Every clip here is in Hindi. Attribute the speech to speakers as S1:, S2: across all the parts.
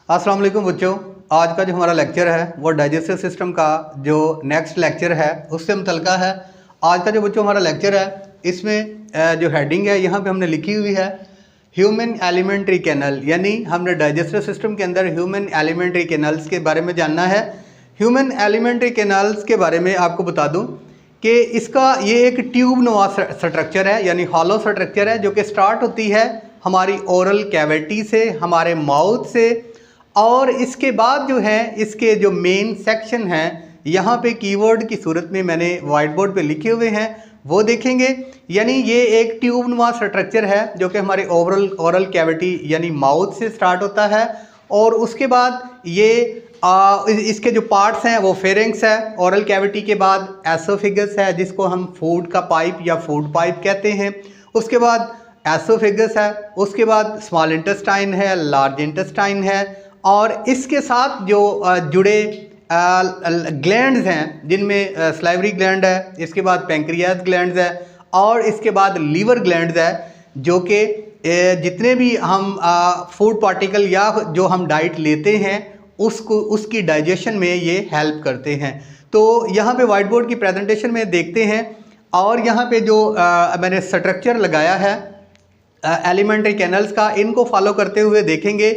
S1: अस्सलाम वालेकुम बच्चों, आज का जो हमारा लेक्चर है वो डाइजेस्टिव सिस्टम का जो नेक्स्ट लेक्चर है उससे मुतल्लिक़ है। आज का जो बच्चों हमारा लेक्चर है इसमें जो हेडिंग है यहाँ पे हमने लिखी हुई है ह्यूमन एलिमेंट्री कैनल, यानी हमने डाइजेस्टिव सिस्टम के अंदर ह्यूमन एलिमेंट्री कैनल्स के बारे में जानना है। ह्यूमन एलिमेंट्री कैनल्स के बारे में आपको बता दूँ कि इसका ये एक ट्यूब नुमा स्ट्रक्चर है, यानी हॉलो स्ट्रक्चर है, जो कि स्टार्ट होती है हमारी ओरल कैविटी से, हमारे माउथ से, और इसके बाद जो है इसके जो मेन सेक्शन हैं यहाँ पे कीवर्ड की सूरत में मैंने वाइट बोर्ड पे लिखे हुए हैं वो देखेंगे। यानी ये एक ट्यूब नुमा स्ट्रक्चर है जो कि हमारे ओरल कैविटी यानी माउथ से स्टार्ट होता है, और उसके बाद ये इसके जो पार्ट्स हैं वो फेरिंग्स है। ओरल कैविटी के बाद एसोफेगस है जिसको हम फूड का पाइप या फूड पाइप कहते हैं। उसके बाद एसोफेगस है, उसके बाद स्मॉल इंटेस्टाइन है, लार्ज इंटेस्टाइन है, और इसके साथ जो जुड़े ग्लैंड्स हैं जिनमें सलाइवरी ग्लैंड है, इसके बाद पैंक्रियाज ग्लैंड्स है, और इसके बाद लीवर ग्लैंड्स है, जो कि जितने भी हम फूड पार्टिकल या जो हम डाइट लेते हैं उसकी डाइजेशन में ये हेल्प करते हैं। तो यहाँ पे वाइट बोर्ड की प्रेजेंटेशन में देखते हैं, और यहाँ पे जो मैंने स्ट्रक्चर लगाया है एलिमेंट्री कैनल्स का, इनको फॉलो करते हुए देखेंगे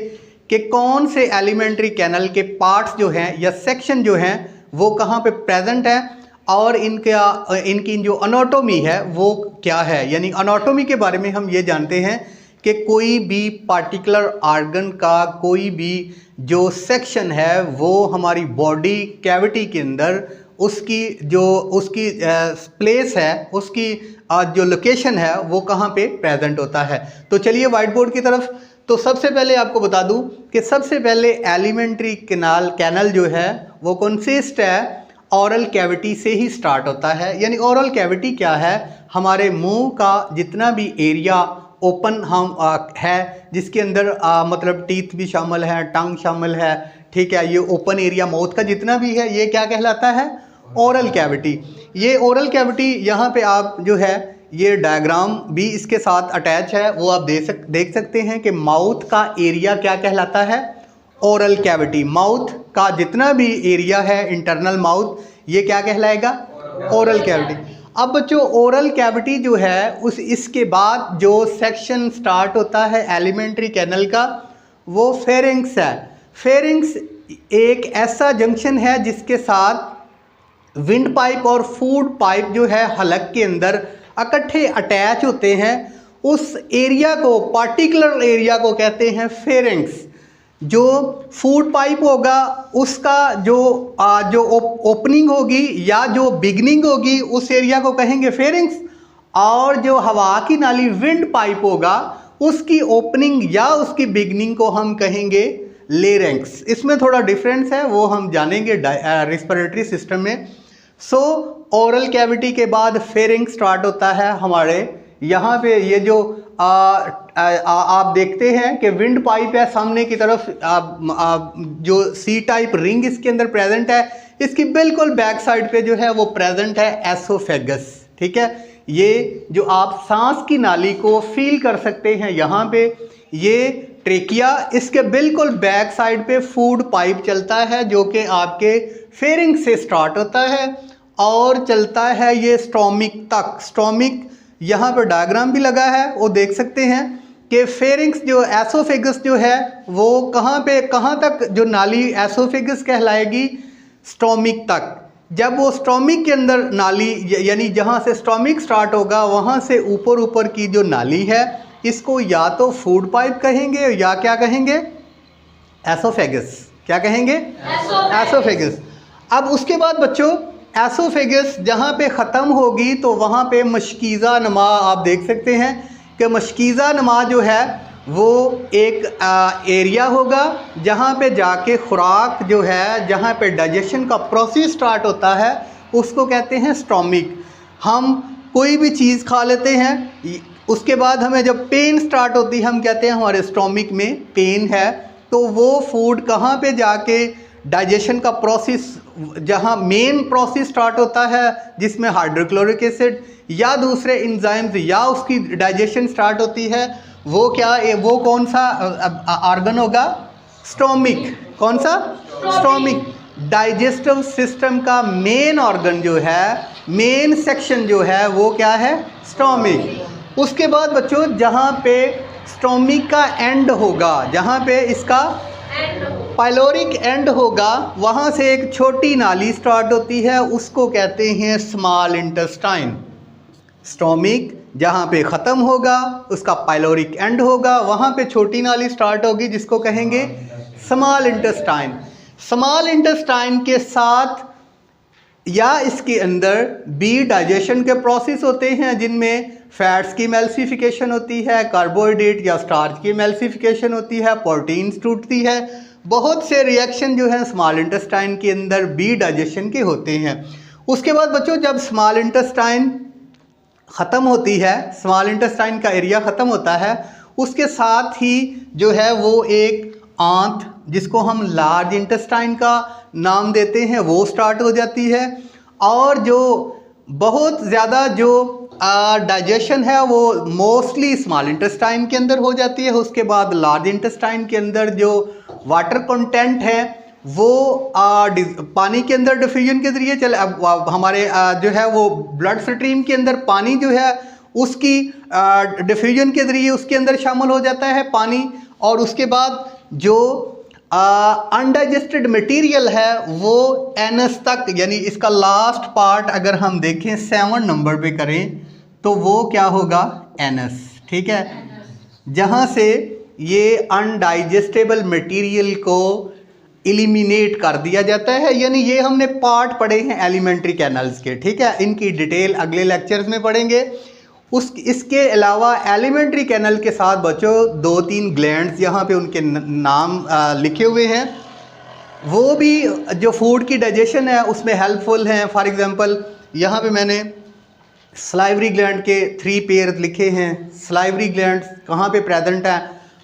S1: कि कौन से एलिमेंट्री कैनल के पार्ट्स जो हैं या सेक्शन जो हैं वो कहाँ पे प्रेजेंट हैं, और इनकी जो अनाटोमी है वो क्या है। यानी अनाटोमी के बारे में हम ये जानते हैं कि कोई भी पार्टिकुलर ऑर्गन का कोई भी जो सेक्शन है वो हमारी बॉडी कैविटी के अंदर उसकी प्लेस है, उसकी जो लोकेशन है वो कहाँ पे प्रेजेंट होता है। तो चलिए वाइट बोर्ड की तरफ। तो सबसे पहले आपको बता दूं कि सबसे पहले एलिमेंट्री कैनल जो है वो कंसिस्ट है ओरल कैविटी से ही स्टार्ट होता है। यानी ओरल कैविटी क्या है, हमारे मुंह का जितना भी एरिया ओपन है, जिसके अंदर मतलब टीथ भी शामिल है, टंग शामिल है, ठीक है, ये ओपन एरिया माउथ का जितना भी है ये क्या कहलाता है, ओरल कैविटी। ये ओरल कैविटी यहाँ पे आप जो है ये डायग्राम भी इसके साथ अटैच है, वो आप देख सकते हैं कि माउथ का एरिया क्या कहलाता है, ओरल कैविटी। माउथ का जितना भी एरिया है इंटरनल माउथ, ये क्या कहलाएगा, ओरल कैविटी। अब बच्चों ओरल कैविटी जो है इसके बाद जो सेक्शन स्टार्ट होता है एलिमेंट्री कैनल का वो फेरिंग्स है। फेरिंग्स एक ऐसा जंक्शन है जिसके साथ विंड पाइप और फूड पाइप जो है हलक के अंदर इकट्ठे अटैच होते हैं। उस एरिया को, पार्टिकुलर एरिया को कहते हैं फेरिंग्स। जो फूड पाइप होगा उसका जो ओपनिंग होगी या जो बिगनिंग होगी उस एरिया को कहेंगे फेरिंग्स, और जो हवा की नाली विंड पाइप होगा उसकी ओपनिंग या उसकी बिगनिंग को हम कहेंगे लेरेंक्स। इसमें थोड़ा डिफरेंस है, वो हम जानेंगे रेस्पिरेटरी सिस्टम में। सो ओरल कैविटी के बाद फेरिंग्स स्टार्ट होता है हमारे यहाँ पे। ये जो आप देखते हैं कि विंड पाइप है सामने की तरफ, जो सी टाइप रिंग इसके अंदर प्रेजेंट है, इसकी बिल्कुल बैक साइड पे जो है वो प्रेजेंट है एसोफेगस। ठीक है, ये जो आप सांस की नाली को फील कर सकते हैं यहाँ पे, ये ट्रेकिया, इसके बिल्कुल बैक साइड पे फूड पाइप चलता है जो कि आपके फेरिंग से स्टार्ट होता है और चलता है ये स्टोमिक तक। स्टोमिक यहाँ पर डायग्राम भी लगा है, वो देख सकते हैं कि फेरिंग्स जो एसोफेगस जो है वो कहाँ तक जो नाली एसोफेगस कहलाएगी, स्टोमिक तक। जब वो स्टोमिक के अंदर नाली यानी जहाँ से स्टोमिक स्टार्ट होगा वहाँ से ऊपर की जो नाली है इसको या तो फूड पाइप कहेंगे या क्या कहेंगे, एसोफेगस। क्या कहेंगे, एसोफेगस। अब उसके बाद बच्चों एसोफेगस जहाँ पे ख़त्म होगी तो वहाँ पे मशकीज़ा नमा, आप देख सकते हैं कि मशकीज़ा नमा जो है वो एक एरिया होगा जहाँ पे जाके खुराक जो है, जहाँ पे डाइजेशन का प्रोसेस स्टार्ट होता है उसको कहते हैं स्टोमिक। हम कोई भी चीज़ खा लेते हैं, उसके बाद हमें जब पेन स्टार्ट होती है हम कहते हैं हमारे स्टोमिक में पेन है, तो वो फूड कहाँ पे जाके डाइजेशन का प्रोसेस, जहाँ मेन प्रोसेस स्टार्ट होता है जिसमें हाइड्रोक्लोरिक एसिड या दूसरे एंजाइम्स या उसकी डाइजेशन स्टार्ट होती है, वो क्या, वो कौन सा ऑर्गन होगा, स्टोमिक, कौन सा? स्टोमिक। डाइजेस्टिव सिस्टम का मेन ऑर्गन जो है, मेन सेक्शन जो है वो क्या है? स्टोमिक। उसके बाद बच्चों जहाँ पे स्टोमिक का एंड होगा, जहाँ पे इसका पाइलोरिक एंड होगा, वहाँ से एक छोटी नाली स्टार्ट होती है, उसको कहते हैं स्मॉल इंटेस्टाइन। स्टोमिक जहाँ पे ख़त्म होगा उसका पाइलोरिक एंड होगा, वहाँ पे छोटी नाली स्टार्ट होगी जिसको कहेंगे स्मॉल इंटेस्टाइन। स्मॉल इंटेस्टाइन के साथ या इसके अंदर बी डाइजेशन के प्रोसेस होते हैं जिनमें फैट्स की एमल्सिफिकेशन होती है, कार्बोहाइड्रेट या स्टार्च की एमल्सिफिकेशन होती है, प्रोटीन्स टूटती है। बहुत से रिएक्शन जो है स्मॉल इंटेस्टाइन के अंदर बी डाइजेशन के होते हैं। उसके बाद बच्चों जब स्मॉल इंटेस्टाइन ख़त्म होती है, स्मॉल इंटेस्टाइन का एरिया ख़त्म होता है, उसके साथ ही जो है वो एक आंत जिसको हम लार्ज इंटेस्टाइन का नाम देते हैं वो स्टार्ट हो जाती है। और जो बहुत ज़्यादा जो डाइजेशन है वो मोस्टली स्मॉल इंटेस्टाइन के अंदर हो जाती है। उसके बाद लार्ज इंटेस्टाइन के अंदर जो वाटर कंटेंट है वो पानी के अंदर डिफ्यूजन के ज़रिए चले, हमारे जो है वो ब्लड स्ट्रीम के अंदर पानी जो है उसकी डिफ्यूजन के ज़रिए उसके अंदर शामिल हो जाता है पानी। और उसके बाद जो अनडाइजेस्टेड मटेरियल है वो एनस तक, यानी इसका लास्ट पार्ट अगर हम देखें 7 नंबर पे करें तो वो क्या होगा? एनस। ठीक है, जहाँ से ये अनडाइजेस्टेबल मटेरियल को एलिमिनेट कर दिया जाता है। यानी ये हमने पार्ट पढ़े हैं एलिमेंट्री कैनल्स के, ठीक है, इनकी डिटेल अगले लेक्चर्स में पढ़ेंगे। इसके अलावा एलिमेंट्री कैनल के साथ बच्चों 2-3 ग्लैंड्स यहाँ पे उनके नाम लिखे हुए हैं, वो भी जो फूड की डाइजेशन है उसमें हेल्पफुल हैं। फॉर एग्जांपल यहाँ पे मैंने सलाइवरी ग्लैंड के 3 पेयर लिखे हैं। सलाइवरी ग्लैंड्स कहाँ पे प्रेजेंट हैं?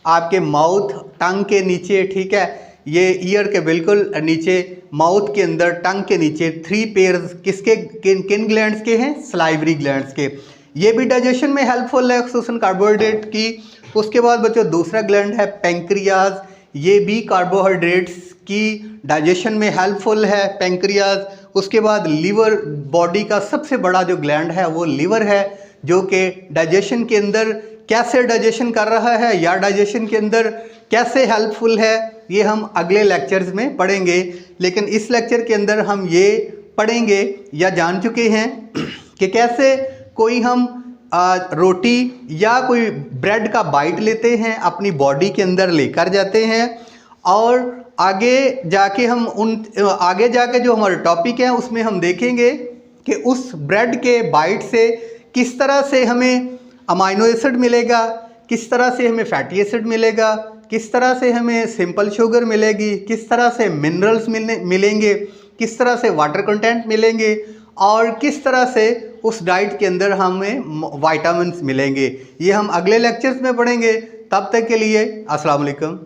S1: आपके माउथ, टंग के नीचे, ठीक है, ये ईयर के बिल्कुल नीचे, माउथ के अंदर, टंग के नीचे 3 पेयर्स किसके, किन ग्लैंड्स के हैं? सलाइवरी ग्लैंड्स के। ये भी डाइजेशन में हेल्पफुल है, खुसूसन कार्बोहाइड्रेट की। उसके बाद बच्चों दूसरा ग्लैंड है पेंक्रियाज, ये भी कार्बोहाइड्रेट्स की डाइजेशन में हेल्पफुल है, पेंक्रियाज। उसके बाद लीवर, बॉडी का सबसे बड़ा जो ग्लैंड है वो लीवर है, जो कि डाइजेशन के अंदर कैसे डाइजेशन कर रहा है या डाइजेशन के अंदर कैसे हेल्पफुल है, ये हम अगले लेक्चर्स में पढ़ेंगे। लेकिन इस लेक्चर के अंदर हम ये पढ़ेंगे या जान चुके हैं कि कैसे कोई हम रोटी या कोई ब्रेड का बाइट लेते हैं, अपनी बॉडी के अंदर लेकर जाते हैं, और आगे जाके जो हमारे टॉपिक है उसमें हम देखेंगे कि उस ब्रेड के बाइट से किस तरह से हमें अमाइनो एसिड मिलेगा, किस तरह से हमें फैटी एसिड मिलेगा, किस तरह से हमें सिंपल शुगर मिलेगी, किस तरह से मिनरल्स मिलेंगे, किस तरह से वाटर कंटेंट मिलेंगे, और किस तरह से उस डाइट के अंदर हमें विटामिन्स मिलेंगे। ये हम अगले लेक्चर्स में पढ़ेंगे। तब तक के लिए अस्सलाम वालेकुम।